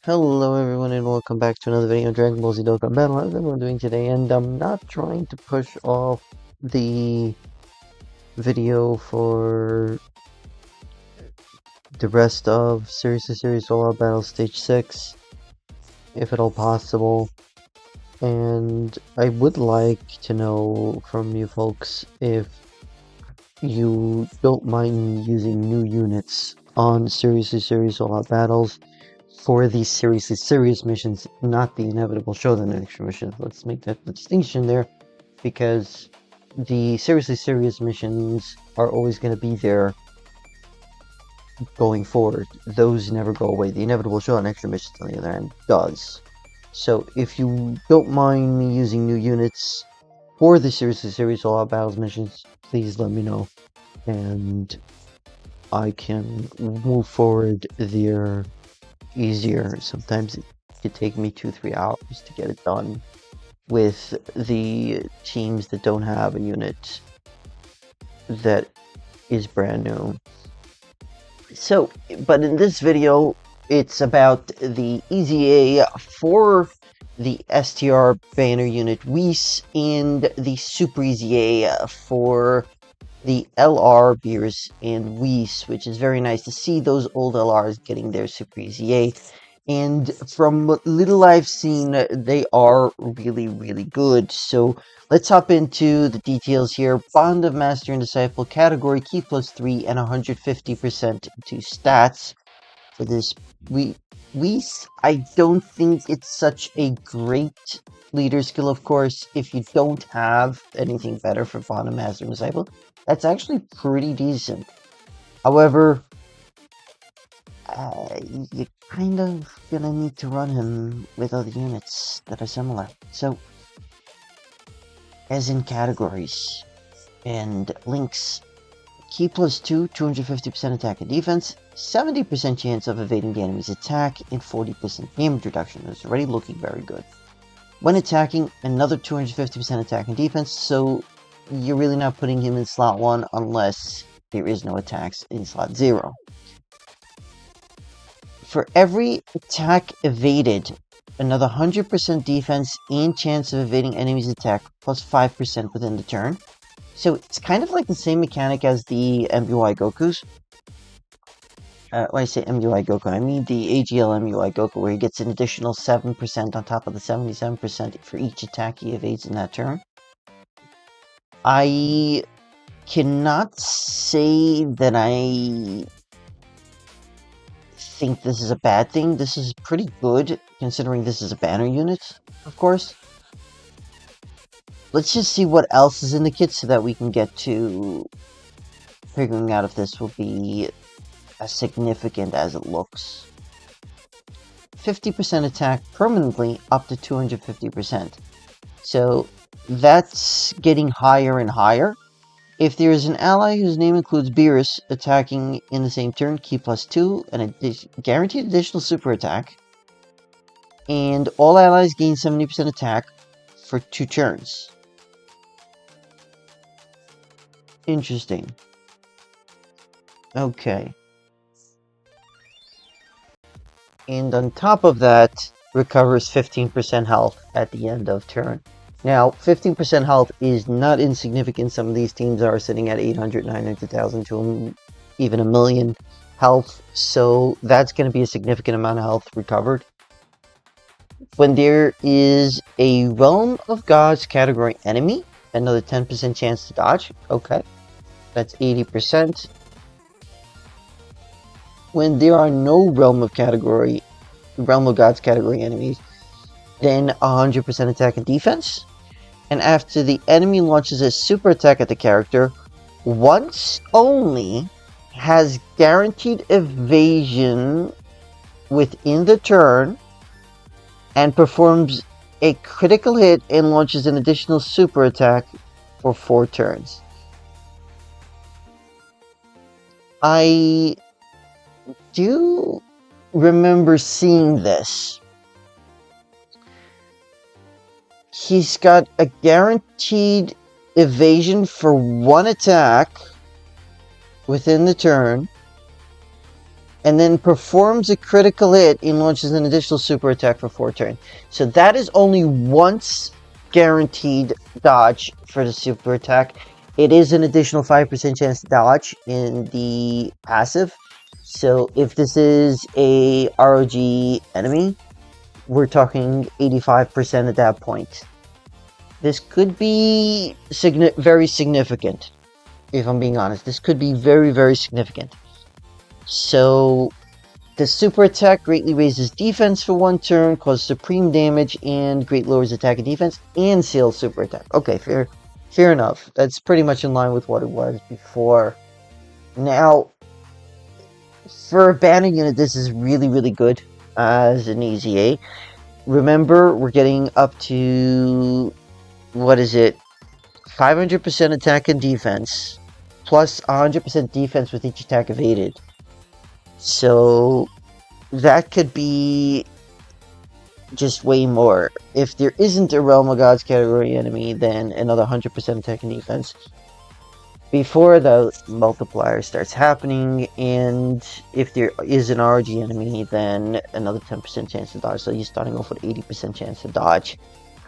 Hello everyone and welcome back to another video of Dragon Ball Z Dokkan Battle. How's everyone doing today? And I'm not trying to push off the video for the rest of Series All Out Battle Stage 6, if at all possible. And I would like to know from you folks if you don't mind using new units on Series All Out Battles for these serious missions, not the inevitable Shonen extra missions. Let's make that distinction there, because the serious missions are always going to be there going forward. Those never go away. The inevitable Shonen extra missions, on the other hand, does. So if you don't mind me using new units for the Series All Out Battles missions, please let me know, and I can move forward there easier. Sometimes it could take me 2-3 hours to get it done with the teams that don't have a unit that is brand new. So, but in this video, it's about the EZA for the STR banner unit Whis and the Super Eza for the LR Beerus and Whis, which is very nice to see those old LRs getting their Super Eza. And from what little I've seen, they are really good. So let's hop into the details here. Bond of Master and Disciple category, key +3 and 150% to stats for this Whis. I don't think it's such a great leader skill, of course. If you don't have anything better for Bond of Master and Disciple, that's actually pretty decent. However, you're kind of gonna need to run him with other units that are similar. So, as in categories and links, key +2, 250% attack and defense, 70% chance of evading the enemy's attack, and 40% damage reduction. It's already looking very good. When attacking, another 250% attack and defense, so you're really not putting him in slot 1 unless there is no attacks in slot 0. For every attack evaded, another 100% defense and chance of evading enemy's attack plus 5% within the turn. So it's kind of like the same mechanic as the MUI Gokus. When I say MUI Goku, I mean the AGL MUI Goku, where he gets an additional 7% on top of the 77% for each attack he evades in that turn. I cannot say that I think this is a bad thing. This is pretty good, considering this is a banner unit, of course. Let's just see what else is in the kit so that we can get to figuring out if this will be as significant as it looks. 50% attack permanently up to 250%. So that's getting higher and higher. If there is an ally whose name includes Beerus attacking in the same turn, key +2, and a guaranteed additional super attack. And all allies gain 70% attack for 2 turns. Interesting. Okay. And on top of that, recovers 15% health at the end of turn. Now, 15% health is not insignificant. Some of these teams are sitting at 800, 900,000 to even 1 million health. So that's going to be a significant amount of health recovered. When there is a Realm of Gods category enemy, another 10% chance to dodge. Okay, that's 80%. When there are no Realm of Gods category enemies, then 100% attack and defense. And after the enemy launches a super attack at the character, once only, has guaranteed evasion within the turn, and performs a critical hit and launches an additional super attack for 4 turns. I do remember seeing this. He's got a guaranteed evasion for 1 attack within the turn, and then performs a critical hit and launches an additional super attack for 4 turns. So that is only once guaranteed dodge for the super attack. It is an additional 5% chance to dodge in the passive. So if this is a ROG enemy, we're talking 85% at that point. This could be very significant, if I'm being honest. This could be very, very significant. So, the super attack greatly raises defense for 1 turn, causes supreme damage, and greatly lowers attack and defense, and seals super attack. Okay, fair enough. That's pretty much in line with what it was before. Now, for a banner unit, this is really, really good as an EZA. Remember, we're getting up to, 500% attack and defense, plus 100% defense with each attack evaded. So that could be just way more. If there isn't a Realm of Gods category enemy, then another 100% attack and defense before the multiplier starts happening, and if there is an RG enemy, then another 10% chance to dodge, so you're starting off with 80% chance to dodge.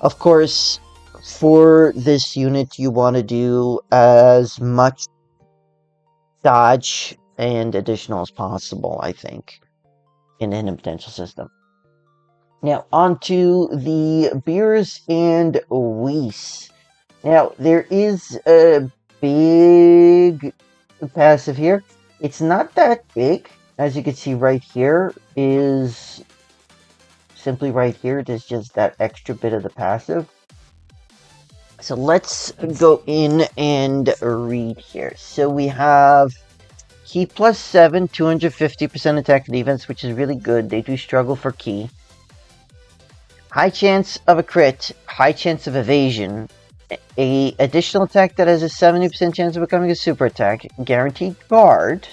Of course, for this unit, you want to do as much dodge and additional as possible, I think, in a potential system. Now, onto the Beerus and Whis. Now, there is a big passive here. It's not that big. As you can see right here is simply right here. It is just that extra bit of the passive. So let's go in and read here. So we have Key plus 7, 250% attack and defense, which is really good. They do struggle for Key. High chance of a crit, high chance of evasion. A additional attack that has a 70% chance of becoming a super attack. Guaranteed guard.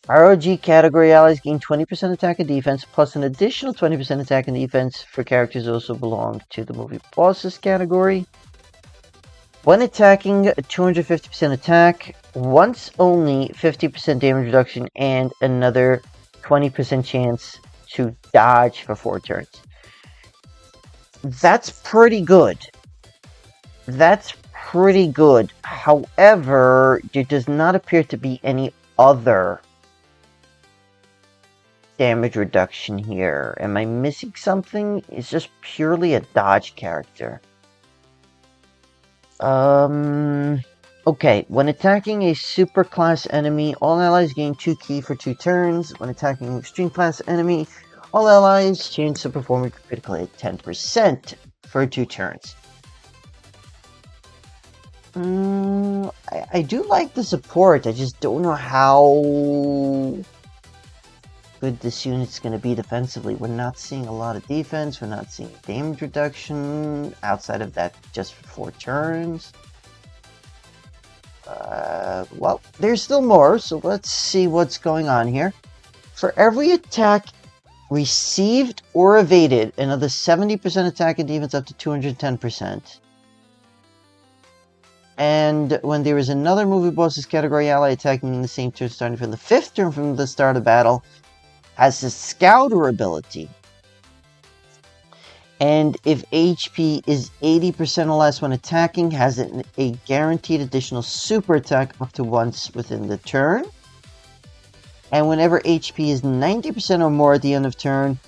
ROG category allies gain 20% attack and defense, plus an additional 20% attack and defense for characters who also belong to the movie bosses category. When attacking, 250% attack, once only 50% damage reduction, and another 20% chance to dodge for 4 turns. That's pretty good. That's pretty good. However, there does not appear to be any other damage reduction here. Am I missing something? It's just purely a dodge character. Okay, when attacking a super class enemy, all allies gain 2 Key for 2 turns. When attacking an extreme class enemy, all allies change to perform a critical hit 10% for 2 turns. I do like the support. I just don't know how good this unit's going to be defensively. We're not seeing a lot of defense. We're not seeing damage reduction outside of that just for 4 turns. Well, there's still more, so let's see what's going on here. For every attack received or evaded, another 70% attack and defense up to 210%. And when there is another movie boss's category ally attacking in the same turn starting from the 5th turn from the start of battle, has the Scouter ability. And if HP is 80% or less when attacking, has a guaranteed additional super attack up to once within the turn. And whenever HP is 90% or more at the end of turn,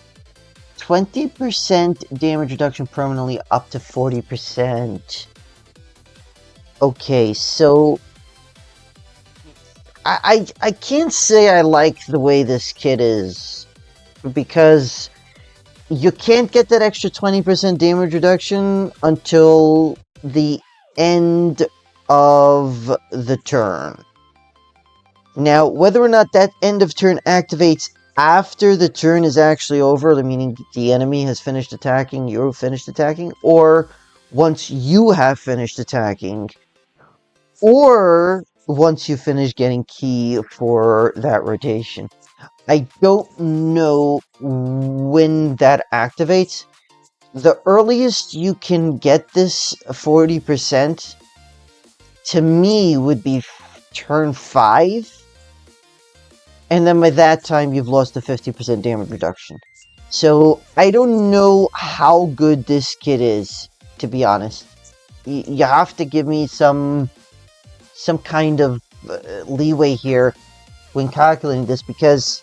20% damage reduction permanently up to 40%. Okay, so I can't say I like the way this kit is, because you can't get that extra 20% damage reduction until the end of the turn. Now, whether or not that end of turn activates after the turn is actually over, meaning the enemy has finished attacking, you've finished attacking, or once you have finished attacking, or once you finish getting Key for that rotation. I don't know when that activates. The earliest you can get this 40% to me would be turn 5. And then by that time, you've lost the 50% damage reduction. So, I don't know how good this kit is, to be honest. You have to give me some kind of leeway here when calculating this, because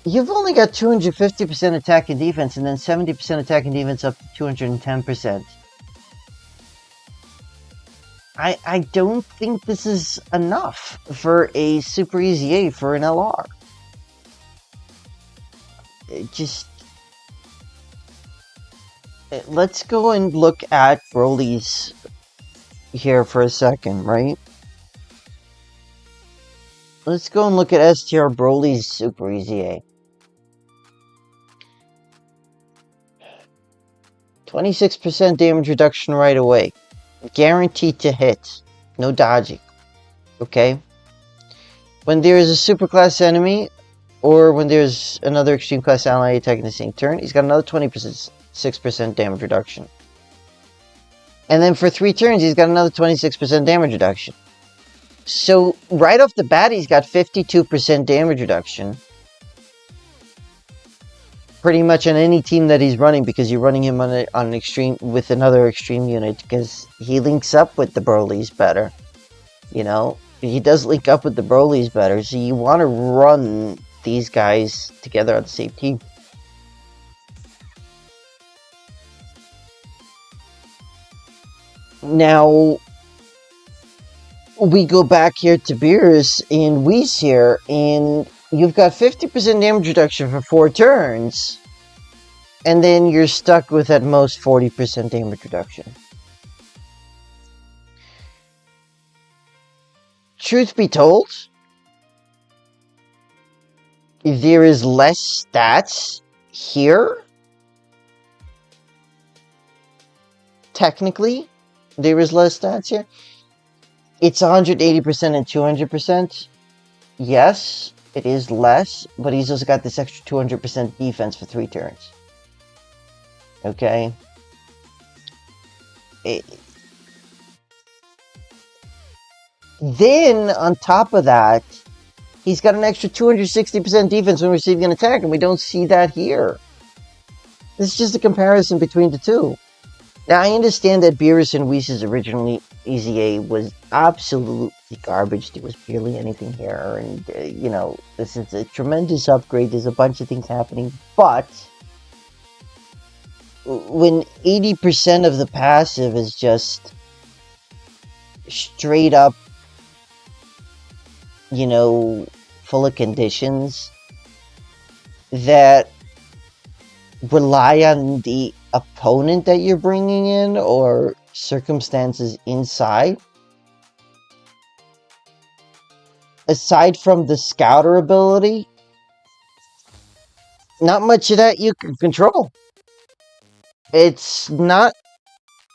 you've only got 250% attack and defense, and then 70% attack and defense up to 210%. I don't think this is enough for a Super Eza for an LR. Let's go and look at Broly's here for a second, right? Let's go and look at STR Broly's Super Eza. 26% damage reduction right away. Guaranteed to hit. No dodging. Okay? When there is a super class enemy, or when there's another extreme class ally attacking the same turn, he's got another 26% damage reduction. And then for 3 turns, he's got another 26% damage reduction. So, right off the bat, he's got 52% damage reduction. Pretty much on any team that he's running, because you're running him on an extreme with another extreme unit, because he links up with the Brolys better. You know, he does link up with the Brolys better, so you want to run these guys together on the same team. Now, we go back here to Beerus and Whis here, and you've got 50% damage reduction for 4 turns, and then you're stuck with at most 40% damage reduction. Truth be told, there is less stats here. Technically, there is less stats here. It's 180% and 200%. Yes, it is less, but he's also got this extra 200% defense for 3 turns. Okay? Then, on top of that, he's got an extra 260% defense when receiving an attack, and we don't see that here. This is just a comparison between the two. Now, I understand that Beerus and Whis' originally Eza was absolutely garbage. There was barely anything here, and, you know, this is a tremendous upgrade. There's a bunch of things happening, but when 80% of the passive is just straight up, you know, full of conditions that rely on the opponent that you're bringing in or circumstances inside, aside from the scouter ability, not much of that you can control. It's not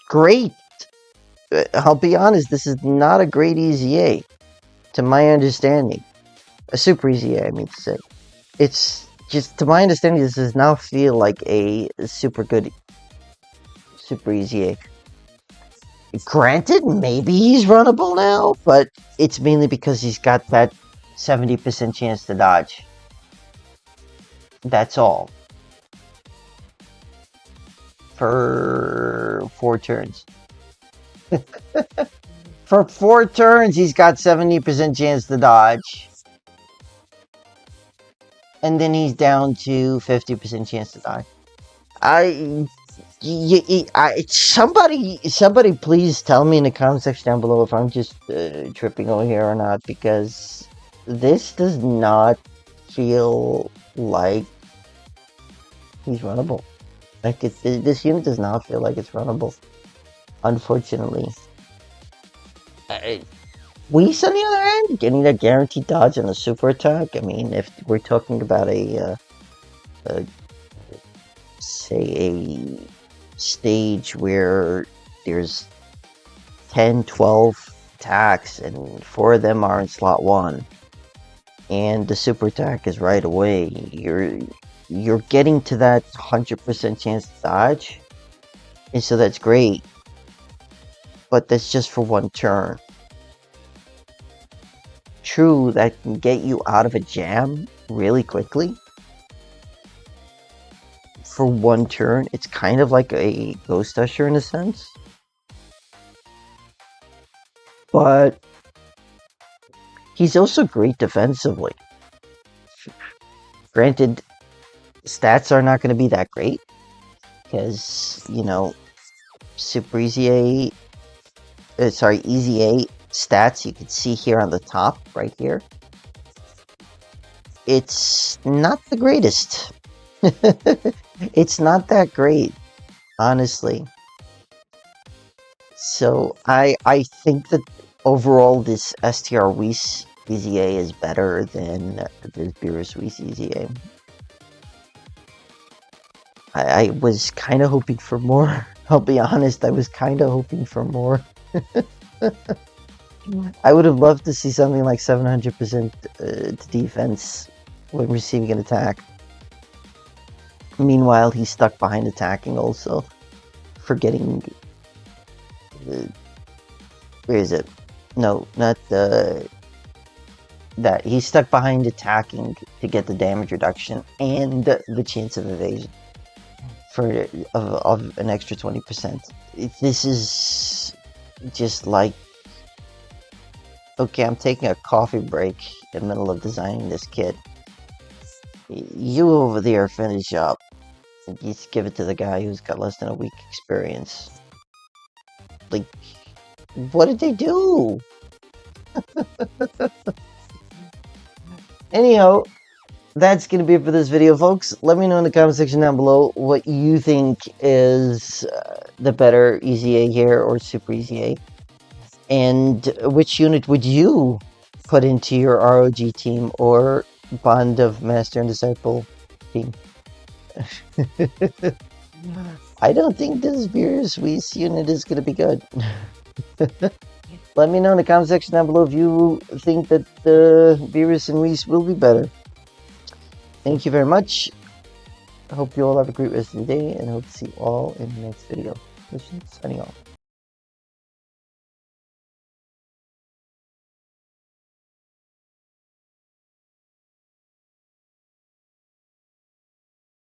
great. I'll be honest, this is not a great Eza, to my understanding. A Super Eza, I mean to say. It's just, to my understanding, this does not feel like a super good Super Eza. Granted, maybe he's runnable now, but it's mainly because he's got that 70% chance to dodge. That's all. For 4 turns. For 4 turns, he's got 70% chance to dodge. And then he's down to 50% chance to die. Somebody please tell me in the comment section down below if I'm just tripping over here or not, because this does not feel like he's runnable. Like, this unit does not feel like it's runnable, unfortunately. Whis, on the other hand, getting that guaranteed dodge on a super attack. I mean, if we're talking about say a stage where there's 10, 12 attacks and 4 of them are in slot 1, and the super attack is right away, you're getting to that 100% chance to dodge, and so that's great, but that's just for 1 turn. true that can get you out of a jam really quickly for one turn. It's kind of like a Ghost Usher in a sense. But he's also great defensively. Granted, stats are not going to be that great because, you know, Easy A stats you can see here on the top, right here. It's not the greatest. It's not that great, honestly. So I think that overall this STR Whis Easy A is better than the Beerus Whis Easy A. I was kind of hoping for more. I'll be honest, I was kind of hoping for more. I would have loved to see something like 700% to defense when receiving an attack. Meanwhile, he's stuck behind attacking also. Forgetting... where is it? No, not the... that. He's stuck behind attacking to get the damage reduction and the chance of evasion. For of an extra 20%. This is just like, okay, I'm taking a coffee break in the middle of designing this kit. You over there finish up. And just give it to the guy who's got less than a week experience. Like, what did they do? Anyhow, that's going to be it for this video, folks. Let me know in the comment section down below what you think is the better Easy A here or Super Easy A. And which unit would you put into your ROG team or Bond of Master and Disciple team? I don't think this Beerus Whis unit is going to be good. Let me know in the comment section down below if you think that the Beerus and Whis will be better. Thank you very much. I hope you all have a great rest of the day, and I hope to see you all in the next video. Signing off.